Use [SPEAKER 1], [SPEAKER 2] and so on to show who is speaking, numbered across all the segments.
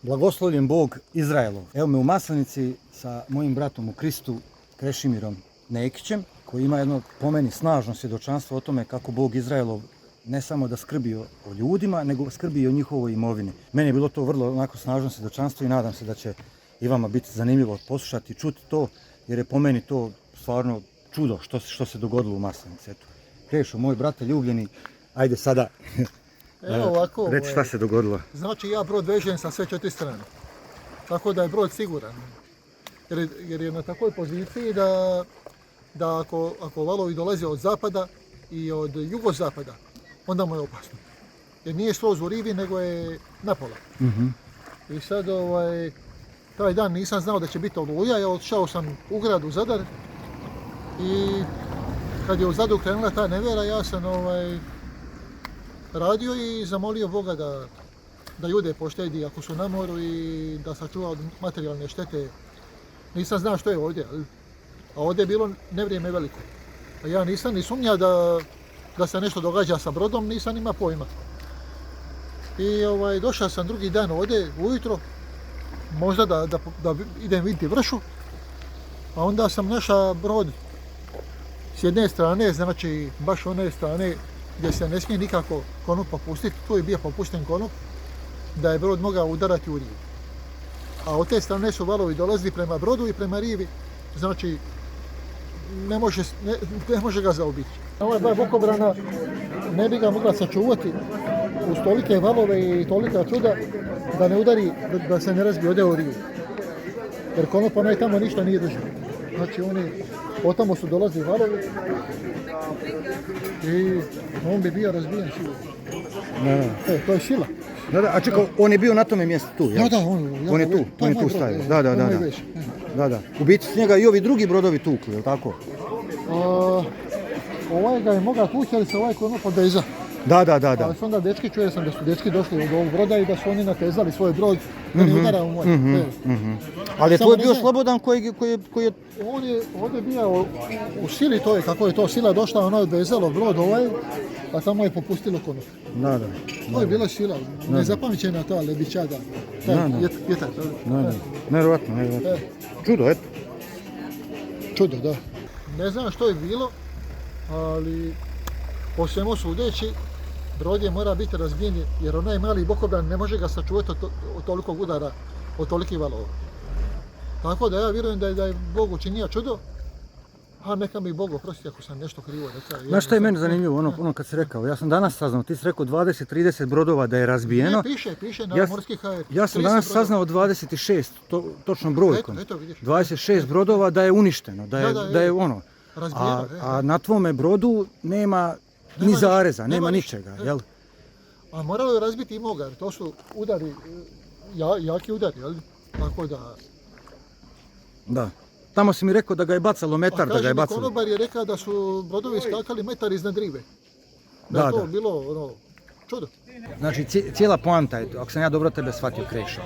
[SPEAKER 1] Blagoslovljen Bog Izraelov. Evo me u Maslenici sa mojim bratom u Kristu, Krešimirom Nekićem, koji ima jedno, po meni, snažno svjedočanstvo o tome kako Bog Izraelov ne samo da skrbi o ljudima, nego skrbi i o njihovoj imovini. Meni je bilo to vrlo onako snažno svjedočanstvo i nadam se da će i vama biti zanimljivo poslušati i čuti to, jer je po meni to stvarno čudo što se dogodilo u Maslenici. Eto. Krešo, moj brate ljubljeni, ajde sada
[SPEAKER 2] Evo ovako,
[SPEAKER 1] reći šta se dogodilo.
[SPEAKER 2] znači ja brod vežem sa sve 4 strane. Tako da je brod siguran. Jer je na takvoj poziciji da ako valovi dolaze od zapada i od jugozapada, onda mu je opasno. Jer nije skroz u rivi, nego je napola. I sad taj dan nisam znao da će biti oluja, ja odšao sam u grad u Zadar i kad je u Zadru krenula ta nevjera, ja sam radio i zamolio Boga da ljude poštedi ako su na moru i da sačuva od materijalne štete. Nisam znao što je ovdje, a ovdje je bilo nevrijeme veliko. A ja nisam ni sumnjao da se nešto događa sa brodom, nisam ima pojma. I došao sam drugi dan ovdje ujutro, možda da idem vidjeti vršu, a onda sam našao brod s jedne strane, znači baš one strane gdje se ne smije nikako konop popustiti, tu je bio popušten konop, da je brod mogao udarati u rivu. A od te strane su valovi dolazili prema brodu i prema rivi, znači ne može ga zaobići. Ova dva bokobrana ne bi ga mogla sačuvati uz tolike valove i tolika čuda da ne udari, da se ne razbije ode u rivu. Jer konop onaj tamo ništa nije držao. Znači oni, otamo su dolazili valovi i on bi bio razbijen sigurno. To je sila.
[SPEAKER 1] A čekaj, on je bio na tome mjestu tu, jel?
[SPEAKER 2] Da,
[SPEAKER 1] on je tu stavio. Da. U biti s njega i ovi drugi brodovi tukli, jel tako?
[SPEAKER 2] Ovaj ga je mogao tući, ali se ovaj konop odveza.
[SPEAKER 1] Da.
[SPEAKER 2] Ali su onda dečki, čuo sam da su dečki došli od ovog broda i da su oni natezali svoj brod da ne udara u more.
[SPEAKER 1] Ali je tvoj bio slobodan koji je...
[SPEAKER 2] On je bio u sili, to je kako je to sila došla, ono je odvezalo brod a tamo je popustilo konop.
[SPEAKER 1] Da.
[SPEAKER 2] To je bila sila, nezapamćena ta lebičada, vjetar.
[SPEAKER 1] Nevjerojatno. Čudo, eto.
[SPEAKER 2] Čudo, da. Ne znam što je bilo, ali po svemu sudeći, brod je mora biti razbijen jer onaj mali bokobran ne može ga sačuvati od tolikog udara, od tolikih valova. Tako da ja vjerujem da je Bog učinio čudo, a neka mi Bog oprosti ako sam nešto krivo rekao.
[SPEAKER 1] Znaš šta je meni zanimljivo, ono kad si rekao, ja sam danas saznao, ti si rekao 20-30 brodova da je razbijeno.
[SPEAKER 2] Ne, piše na morski HR.
[SPEAKER 1] Ja sam danas saznao 26, točno brojkom.
[SPEAKER 2] Eto, vidiš.
[SPEAKER 1] 26 brodova da je uništeno, da je ono.
[SPEAKER 2] Razbijeno,
[SPEAKER 1] a na tvome brodu nema ni zareza, nema ničega, jel?
[SPEAKER 2] A moralo je razbiti i mogar, to su udari, jaki udari, jel? Tako da...
[SPEAKER 1] Da. Tamo si mi rekao da ga je bacalo metar, da ga je bacalo.
[SPEAKER 2] Konobar je rekao da su brodovi skakali metar iznad rive. Da je to bilo čudo.
[SPEAKER 1] Znači cijela poanta je, ako sam ja dobro tebe shvatio, Krešo,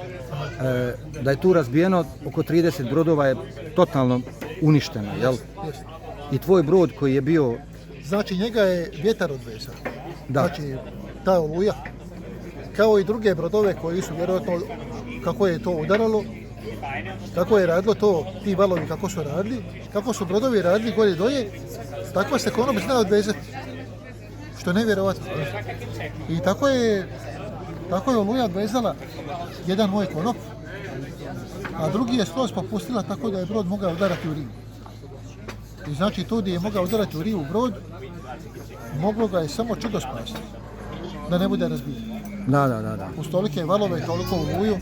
[SPEAKER 1] da je tu razbijeno oko 30 brodova je totalno uništeno, jel? I tvoj brod koji je bio...
[SPEAKER 2] Znači njega je vjetar odvezao.
[SPEAKER 1] Da.
[SPEAKER 2] Znači ta oluja, kao i druge brodove koji su vjerojatno, kako je to udaralo, kako je radilo to, ti valovi kako su radili, kako su brodovi radili gore dolje, tako se konop zna odvezati. Što je nevjerovatno. I tako je oluja odvezala jedan moj konop, a drugi je skroz popustila tako da je brod mogao udarati u rivu. I znači tu gdje je mogao udarati u rivu brod, moglo ga je samo čudo spasiti, da ne bude razbijen.
[SPEAKER 1] Da.
[SPEAKER 2] Uz tolike valove i toliko oluju,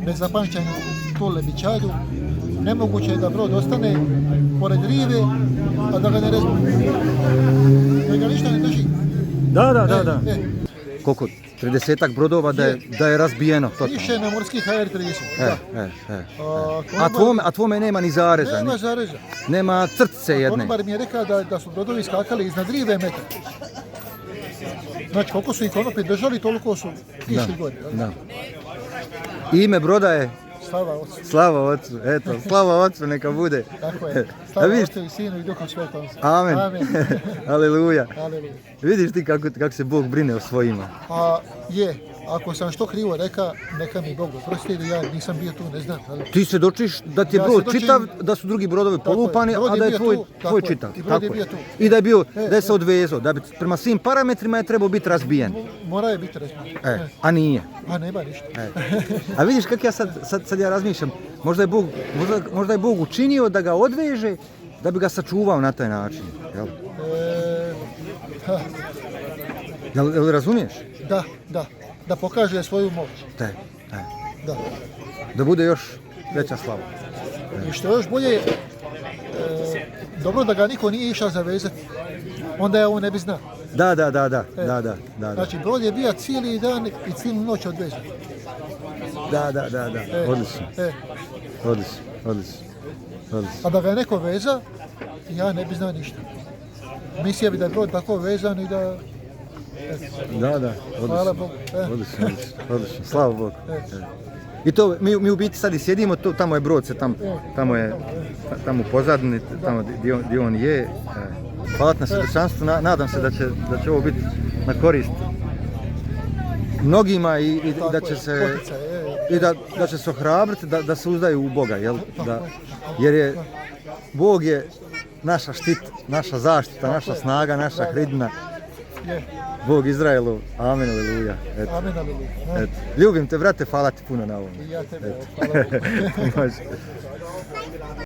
[SPEAKER 2] nezapamćenu tu lebičadu, nemoguće je da brod ostane pored rive, a da ga ne razbije. Da ga ništa ne drži.
[SPEAKER 1] Da. Koliko? 30-ak brodova da je razbijeno totalno.
[SPEAKER 2] Više na morski HR 30.
[SPEAKER 1] A tvome nema ni zareza.
[SPEAKER 2] Nema zareza.
[SPEAKER 1] Nema crtice jedne.
[SPEAKER 2] Konobar mi je rekao da su brodovi skakali iznad rive metar. Znači koliko su i konopi držali, toliko su išli gore.
[SPEAKER 1] Da. Ime broda je? Slava Otcu, eto, slava Otcu neka bude.
[SPEAKER 2] Tako je, slava Otcu i Sinu i Duhom Svetom.
[SPEAKER 1] Amen. Aleluja.
[SPEAKER 2] Aleluja.
[SPEAKER 1] Vidiš ti kako se Bog brine o svojima.
[SPEAKER 2] A je, ako sam što krivo reka, neka mi Bog oprosti, jer ja nisam bio tu, ne znam. Ali
[SPEAKER 1] Ti svjedočiš da ti je
[SPEAKER 2] Ja
[SPEAKER 1] brod
[SPEAKER 2] svjedočim-
[SPEAKER 1] čitav, da su drugi brodovi
[SPEAKER 2] Tako je,
[SPEAKER 1] polupani,
[SPEAKER 2] brod
[SPEAKER 1] a
[SPEAKER 2] je
[SPEAKER 1] da je
[SPEAKER 2] bio
[SPEAKER 1] tvoj,
[SPEAKER 2] tu, tako
[SPEAKER 1] tvoj
[SPEAKER 2] je,
[SPEAKER 1] čitav.
[SPEAKER 2] i brod je
[SPEAKER 1] Tako
[SPEAKER 2] bio
[SPEAKER 1] je.
[SPEAKER 2] tu.
[SPEAKER 1] I da je bio,
[SPEAKER 2] E,
[SPEAKER 1] da je se
[SPEAKER 2] e.
[SPEAKER 1] odvezao, da bi prema svim parametrima je trebao biti razbijen.
[SPEAKER 2] mora je biti razbijen.
[SPEAKER 1] A nije.
[SPEAKER 2] A nema ništa.
[SPEAKER 1] A vidiš kako ja sad ja razmišljam, možda je Bog učinio da ga odveže, da bi ga sačuvao na taj način. Jel?
[SPEAKER 2] Ha,
[SPEAKER 1] Jel razumiješ?
[SPEAKER 2] da pokaže svoju moć. Da.
[SPEAKER 1] Da bude još veća slava.
[SPEAKER 2] I što je još bolje, dobro da ga niko nije išao zavezati, onda je on ne bi znao.
[SPEAKER 1] Da.
[SPEAKER 2] Znači, brod je bio cijeli dan i cijelu noć odvezan.
[SPEAKER 1] Da. Odlično.
[SPEAKER 2] E,
[SPEAKER 1] Odlično.
[SPEAKER 2] a da ga je neko veza, ja ne bi znao ništa. Mislio bi da je brod tako vezan i da...
[SPEAKER 1] Da,
[SPEAKER 2] Hvala
[SPEAKER 1] odlično.
[SPEAKER 2] Bogu.
[SPEAKER 1] Odlično. Slava Bogu. I to, mi u biti sad i sjedimo, tamo je brod, tamo u pozadini, tamo gdje on je. Hvala ti na svjedočanstvu, nadam se da će ovo biti na korist mnogima i da će se... I da će se ohrabriti da se uzdaju u Boga, jel? Jer Bog je naša štit, naša zaštita, naša snaga, naša hridina. Bog Izraelov, amen, aleluja.
[SPEAKER 2] Amen, aleluja.
[SPEAKER 1] Ljubim te, brate, hvala ti puno na ovom.
[SPEAKER 2] I ja tebe, hvala Bogu.
[SPEAKER 1] Može.